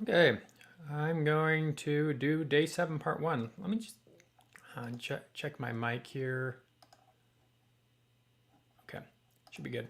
Okay, I'm going to do day 7, part 1. Let me just check my mic here. Okay, should be good.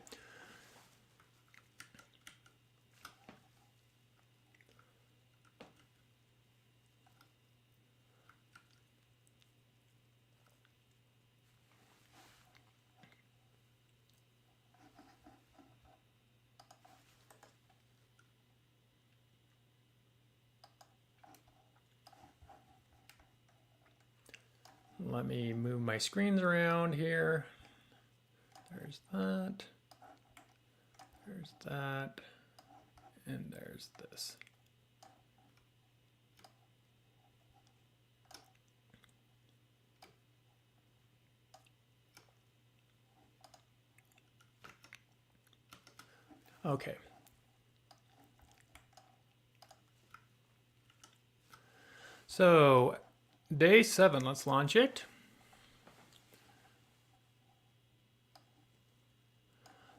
Let me move my screens around here. There's that. There's that. And there's this. Okay. So, day 7, let's launch it.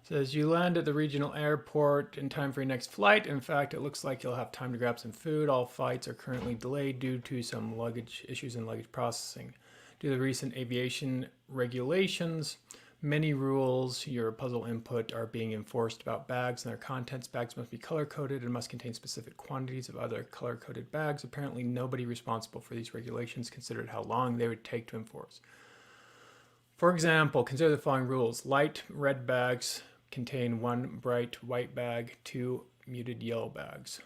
Says you land at the regional airport in time for your next flight. In fact, it looks like you'll have time to grab some food. All flights are currently delayed due to some luggage issues in luggage processing. Due to the recent aviation regulations, many rules your puzzle input are being enforced about bags and their contents. Bags must be color-coded and must contain specific quantities of other color-coded bags. Apparently, nobody responsible for these regulations considered how long they would take to enforce. For example, consider the following rules. Light red bags contain 1 bright white bag, 2 muted yellow bags.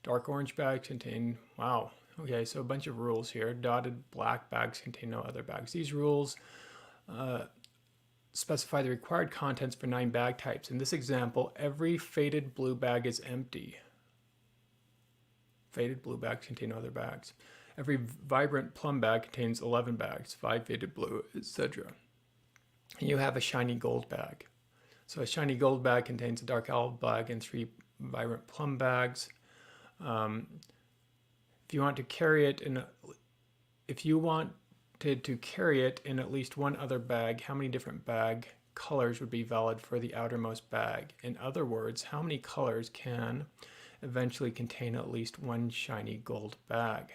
Dark orange bags contain, wow, okay, so a bunch of rules here. Dotted black bags contain no other bags. These rules specify the required contents for 9 bag types. In this example, every faded blue bag is empty. Faded blue bags contain no other bags. Every vibrant plum bag contains 11 bags, 5 faded blue, etc. And you have a shiny gold bag. So a shiny gold bag contains a dark olive bag and 3 vibrant plum bags. If you want to carry it in, if you wanted to carry it in at least one other bag, how many different bag colors would be valid for the outermost bag? In other words, how many colors can eventually contain at least one shiny gold bag?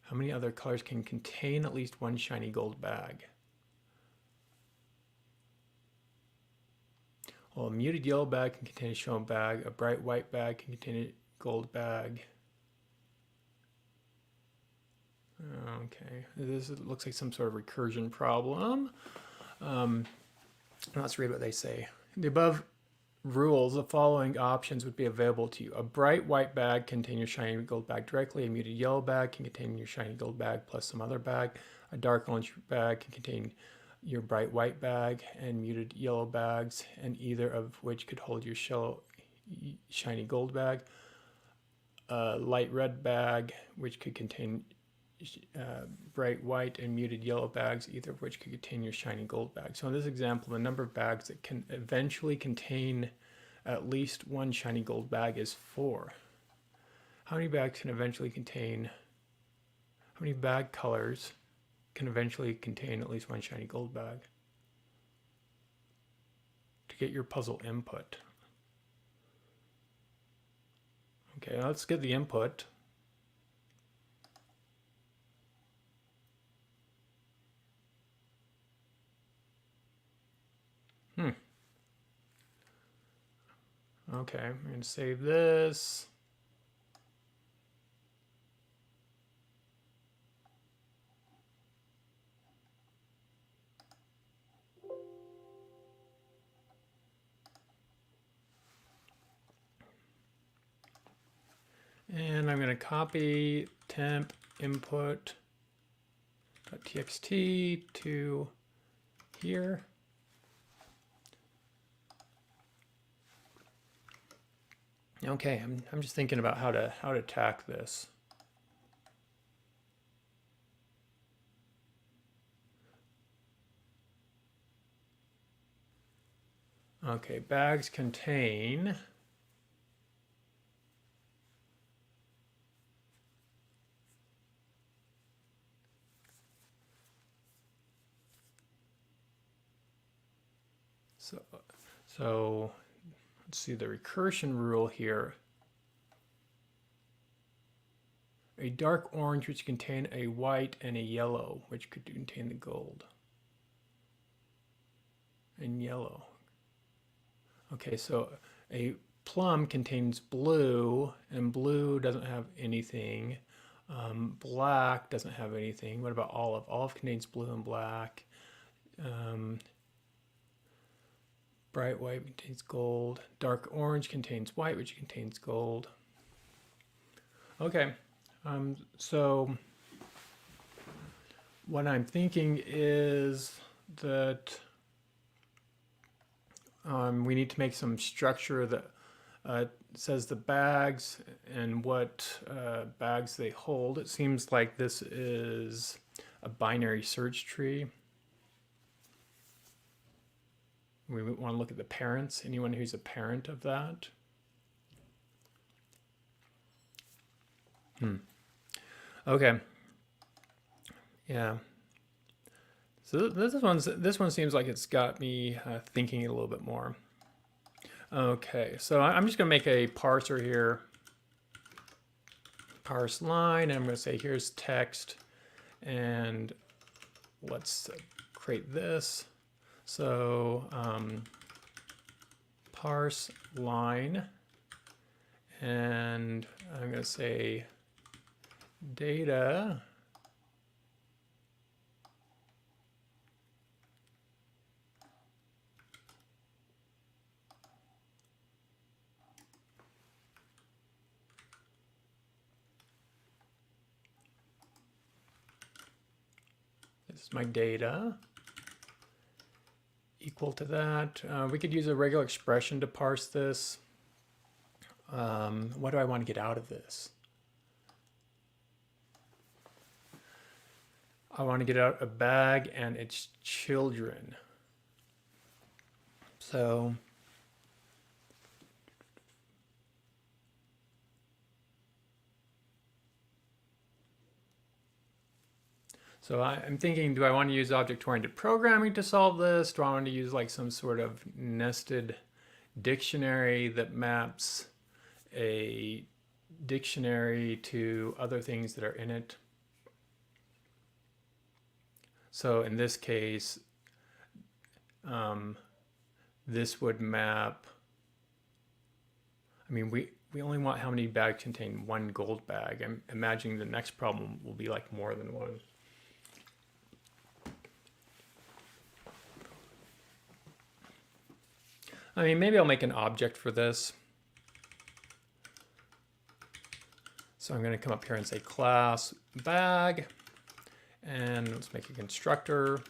How many other colors can contain at least one shiny gold bag? Well, a muted yellow bag can contain a shown bag. A bright white bag can contain a gold bag. Okay, this looks like some sort of recursion problem. Let's read what they say. The above rules, the following options would be available to you. A bright white bag can contain your shiny gold bag directly. A muted yellow bag can contain your shiny gold bag plus some other bag. A dark orange bag can contain your bright white bag and muted yellow bags, and either of which could hold your shiny gold bag. A light red bag, which could contain bright white and muted yellow bags, either of which could contain your shiny gold bag. So in this example, the number of bags that can eventually contain at least one shiny gold bag is 4. How many bags can eventually contain, how many bag colors can eventually contain at least one shiny gold bag? To get your puzzle input. Okay, let's get the input. Okay, I'm going to save this. And I'm going to copy temp input.txt to here. Okay, I'm just thinking about how to attack this. Okay, bags contain So let's see the recursion rule here. A dark orange which contain a white and a yellow, which could contain the gold. And yellow. Okay, so a plum contains blue, and blue doesn't have anything. Black doesn't have anything. What about olive? Olive contains blue and black. Bright white contains gold. Dark orange contains white, which contains gold. Okay, so what I'm thinking is that we need to make some structure that says the bags and what bags they hold. It seems like this is a binary search tree. We want to look at the parents, anyone who's a parent of that. Okay. Yeah. So this one seems like it's got me thinking a little bit more. Okay, so I'm just going to make a parser here. Parse line, and I'm going to say here's text, and let's create this. So parse line, and I'm going to say data this is my data equal to that. We could use a regular expression to parse this. What do I want to get out of this? I want to get out a bag and its children. So I'm thinking, do I want to use object-oriented programming to solve this? Do I want to use like some sort of nested dictionary that maps a dictionary to other things that are in it? So in this case, this would map, I mean, we only want how many bags contain one gold bag. I'm imagining the next problem will be like more than one. I mean, maybe I'll make an object for this. So I'm going to come up here and say class bag, and let's make a constructor.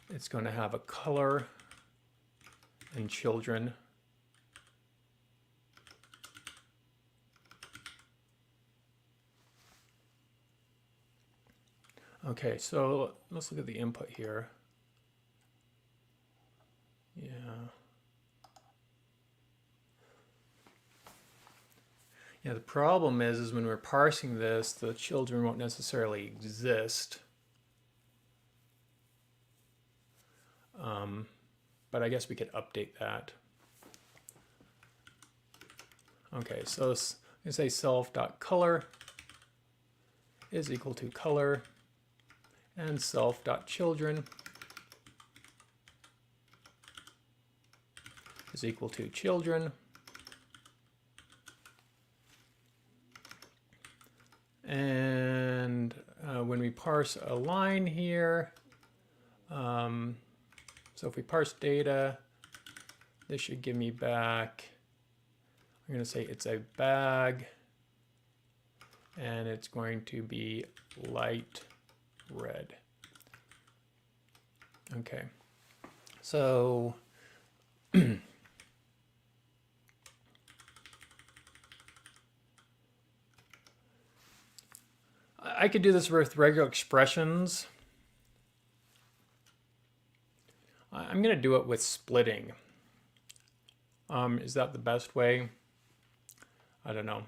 It's going to have a color and children. Okay, so let's look at the input here. Yeah. Yeah, the problem is when we're parsing this, the children won't necessarily exist. But I guess we could update that. Okay, so I say self.color is equal to color, and self.children is equal to children. And when we parse a line here, so if we parse data, this should give me back, I'm going to say it's a bag, and it's going to be light red. Okay, so I could do this with regular expressions. I'm going to do it with splitting. Is that the best way? I don't know.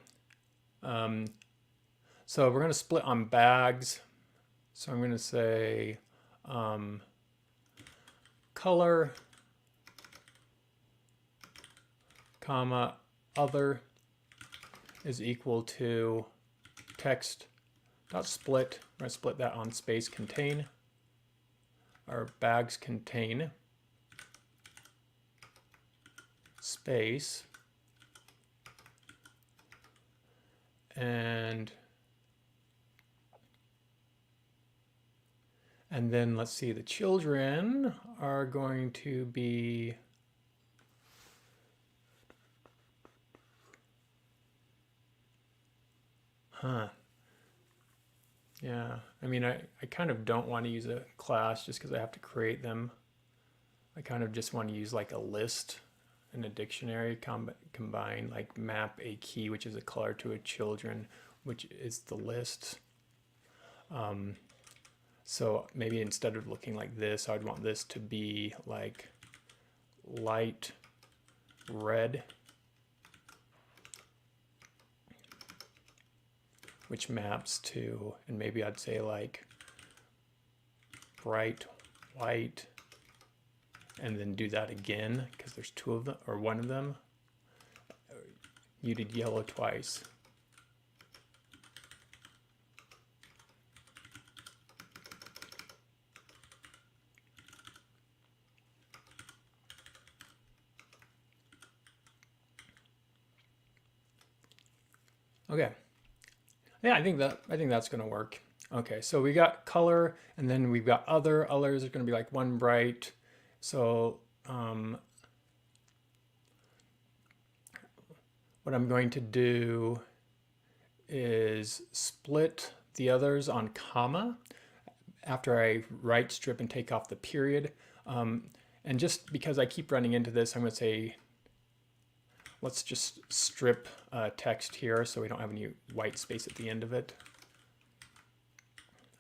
So we're going to split on bags. So I'm going to say color comma, other is equal to text dot split. We're going to split that on space contain. Our bags contain space, and then let's see, the children are going to be yeah, I mean, I kind of don't want to use a class just because I have to create them. I kind of just want to use like a list and a dictionary combine, like map a key, which is a color, to a children, which is the list. So maybe instead of looking like this, I'd want this to be like light red, which maps to, and maybe I'd say like bright white, and then do that again because there's two of them, or one of them. Muted yellow twice. Okay. Yeah, I think that's going to work. Okay, so we got color, and then we've got other. Others are going to be like one bright. So what I'm going to do is split the others on comma after I right strip and take off the period. And just because I keep running into this, I'm going to say, let's just strip text here so we don't have any white space at the end of it.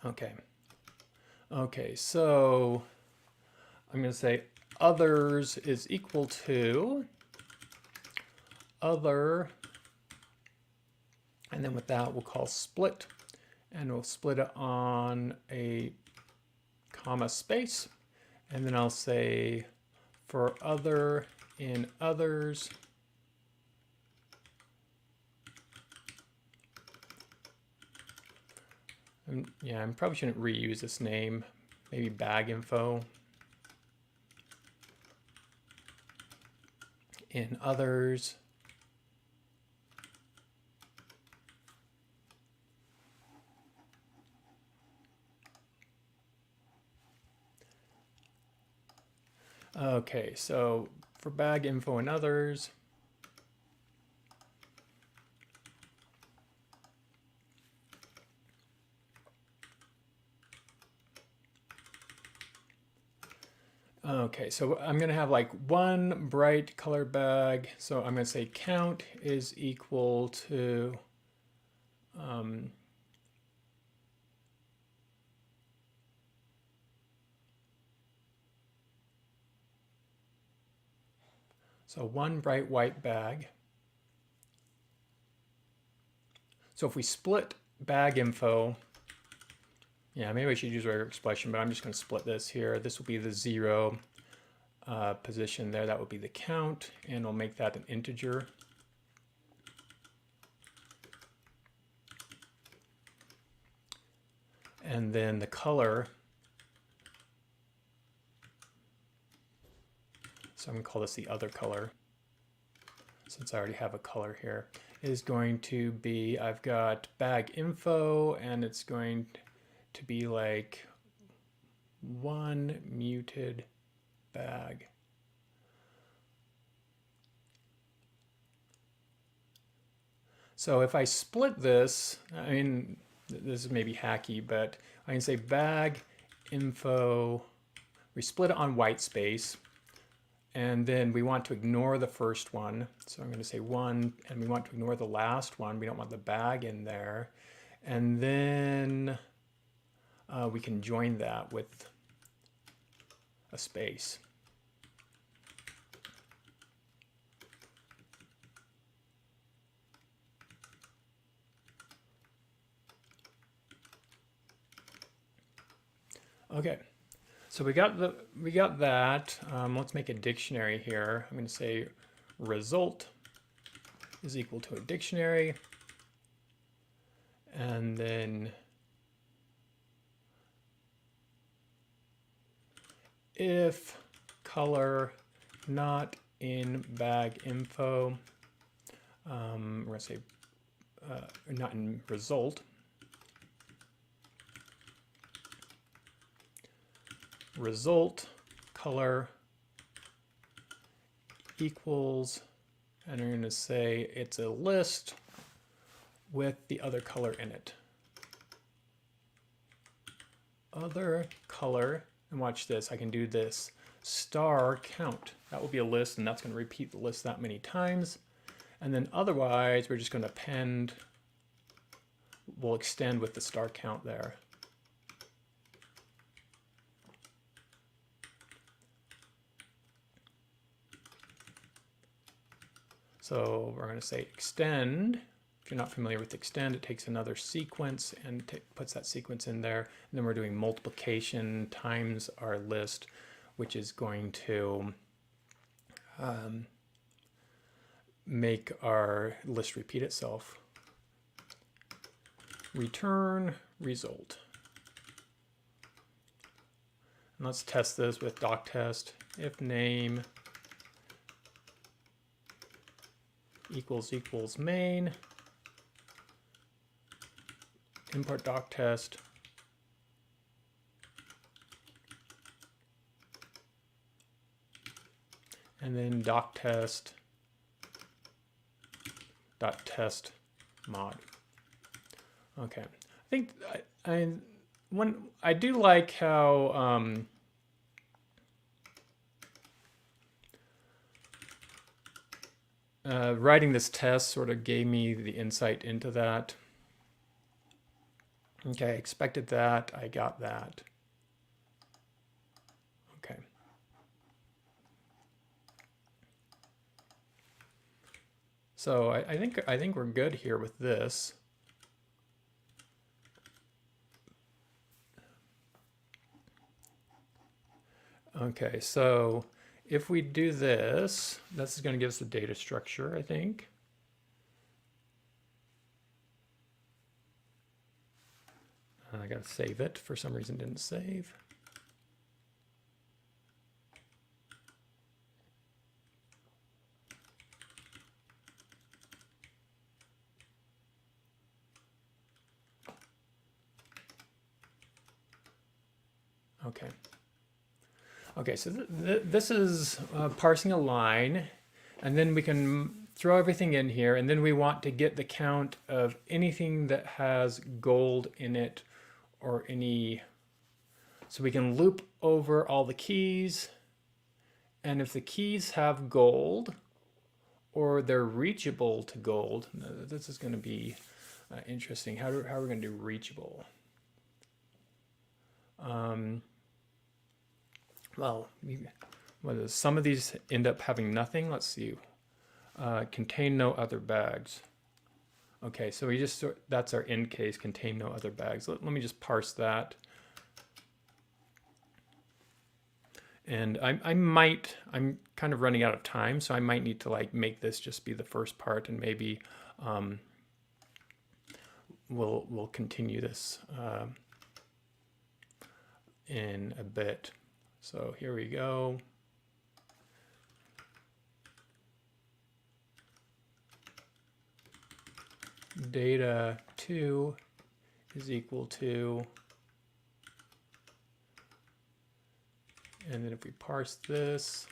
Okay. Okay, so I'm going to say others is equal to other, and then with that we'll call split, and we'll split it on a comma space, and then I'll say for other in others, yeah, I probably shouldn't reuse this name, maybe bag info. In others, okay, so for bag info and others, okay, so I'm going to have like one bright color bag. So I'm going to say count is equal to so one bright white bag. So if we split bag info, yeah, maybe I should use regular expression, but I'm just going to split this here. This will be the 0 position there. That would be the count, and we'll make that an integer. And then the color, so I'm going to call this the other color, since I already have a color here, is going to be, I've got bag info, and it's going to be like one muted bag. So if I split this, I mean, this is maybe hacky, but I can say bag info, we split it on white space, and then we want to ignore the first one. So I'm going to say 1, and we want to ignore the last one. We don't want the bag in there. And then we can join that with a space. Okay, so we got that. Let's make a dictionary here. I'm going to say result is equal to a dictionary. And then if color not in bag info, we're going to say not in result, result color equals, and we're going to say it's a list with the other color in it. Other color, and watch this, I can do this, star count. That will be a list, and that's going to repeat the list that many times. And then otherwise, we're just going to append, we'll extend with the star count there. So we're going to say extend. If you're not familiar with extend, it takes another sequence and puts that sequence in there. And then we're doing multiplication times our list, which is going to make our list repeat itself. Return result. And let's test this with doc test. If name equals main, import doc test, and then doc test dot test mod. Okay, I think I do like how writing this test sort of gave me the insight into that. Okay, I expected that, I got that. Okay. So I think we're good here with this. Okay, so if we do this, this is going to give us the data structure, I think. I got to save it. For some reason, didn't save. Okay. Okay, so this is parsing a line, and then we can throw everything in here, and then we want to get the count of anything that has gold in it or any, so we can loop over all the keys, and if the keys have gold or they're reachable to gold, this is going to be interesting. How are we going to do reachable? Well, whether some of these end up having nothing. Let's see. Contain no other bags. Okay, so we just, that's our end case, contain no other bags. Let me just parse that. And I'm kind of running out of time, so I might need to like make this just be the first part, and maybe we'll continue this in a bit. So here we go. Data 2 is equal to, and then if we parse this,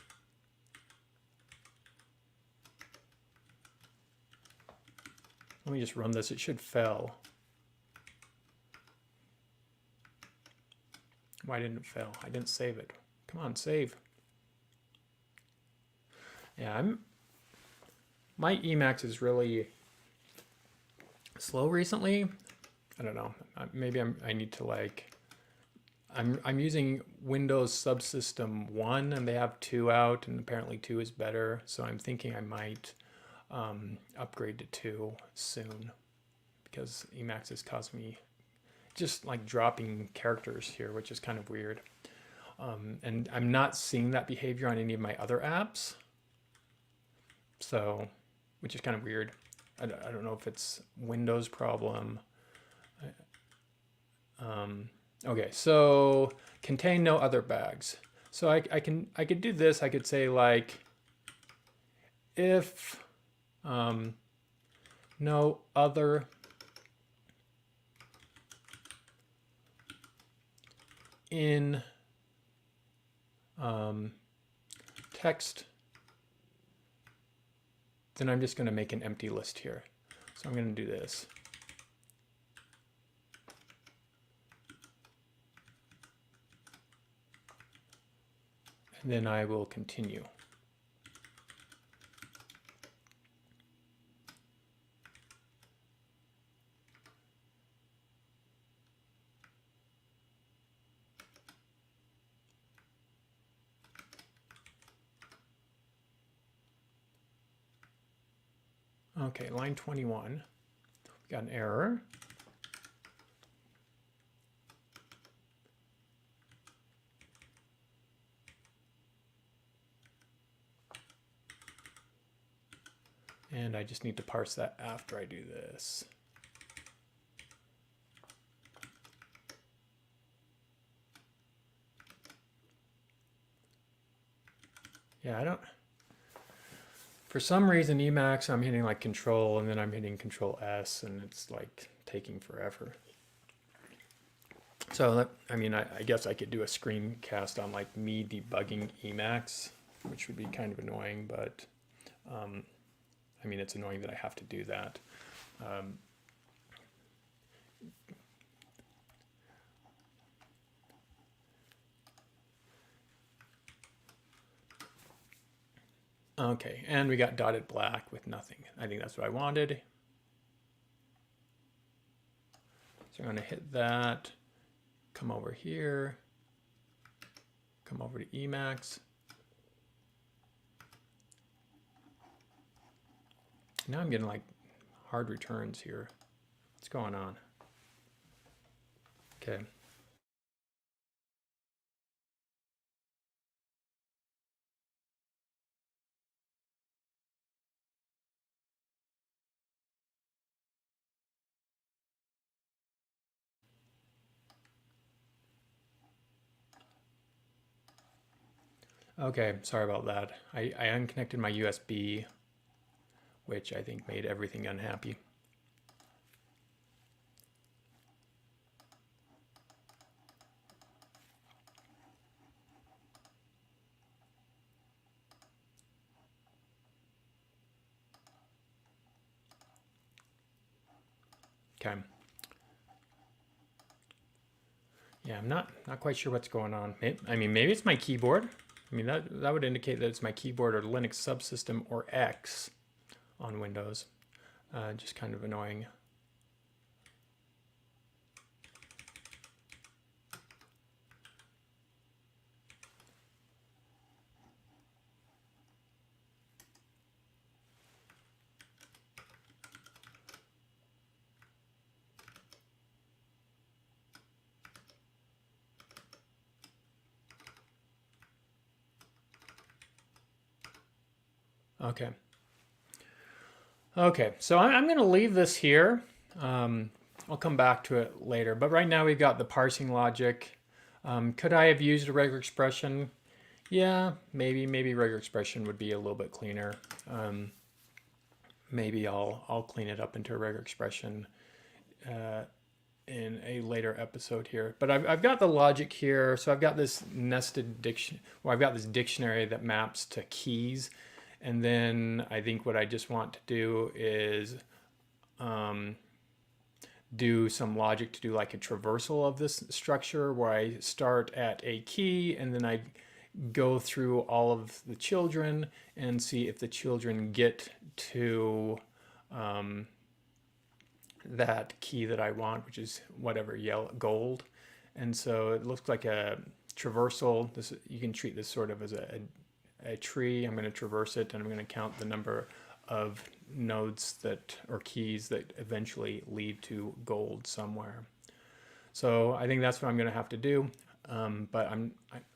let me just run this, it should fail. Why didn't it fail? I didn't save it. Come on, save. Yeah, my Emacs is really slow recently. I don't know. Maybe I need to like, I'm using Windows Subsystem 1 and they have 2 out, and apparently 2 is better. So I'm thinking I might upgrade to 2 soon, because Emacs is causing me just like dropping characters here, which is kind of weird. And I'm not seeing that behavior on any of my other apps. So which is kind of weird. I don't know if it's Windows problem. Okay, so contain no other bags. So I could do this. I could say like if no other in text, then I'm just going to make an empty list here. So I'm going to do this. And then I will continue. Okay, line 21, we got an error. And I just need to parse that after I do this. Yeah, I don't, for some reason Emacs I'm hitting like Control and then I'm hitting Control S and it's like taking forever. So that, I mean, I guess I could do a screencast on like me debugging Emacs, which would be kind of annoying, but I mean, it's annoying that I have to do that. Okay, and we got dotted black with nothing. I think that's what I wanted. So I'm going to hit that, come over here, come over to Emacs. Now I'm getting like hard returns here. What's going on? Okay. Okay, sorry about that. I unconnected my USB, which I think made everything unhappy. Okay. Yeah, I'm not quite sure what's going on. I mean, maybe it's my keyboard. I mean, that would indicate that it's my keyboard or Linux subsystem or X on Windows. Just kind of annoying. Okay. Okay, so I'm going to leave this here. I'll come back to it later, but right now we've got the parsing logic. Could I have used a regular expression? Yeah, maybe regular expression would be a little bit cleaner. Maybe I'll clean it up into a regular expression in a later episode here. But I've got the logic here. So I've got this nested dictionary. Well, I've got this dictionary that maps to keys. And then I think what I just want to do is do some logic to do like a traversal of this structure where I start at a key and then I go through all of the children and see if the children get to that key that I want, which is whatever, yellow, gold. And so it looks like a traversal. This, you can treat this sort of as a tree. I'm going to traverse it and I'm going to count the number of nodes that, or keys that eventually lead to gold somewhere. So I think that's what I'm going to have to do. But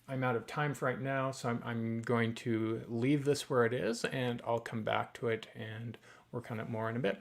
I'm out of time for right now, so I'm going to leave this where it is, and I'll come back to it and work on it more in a bit.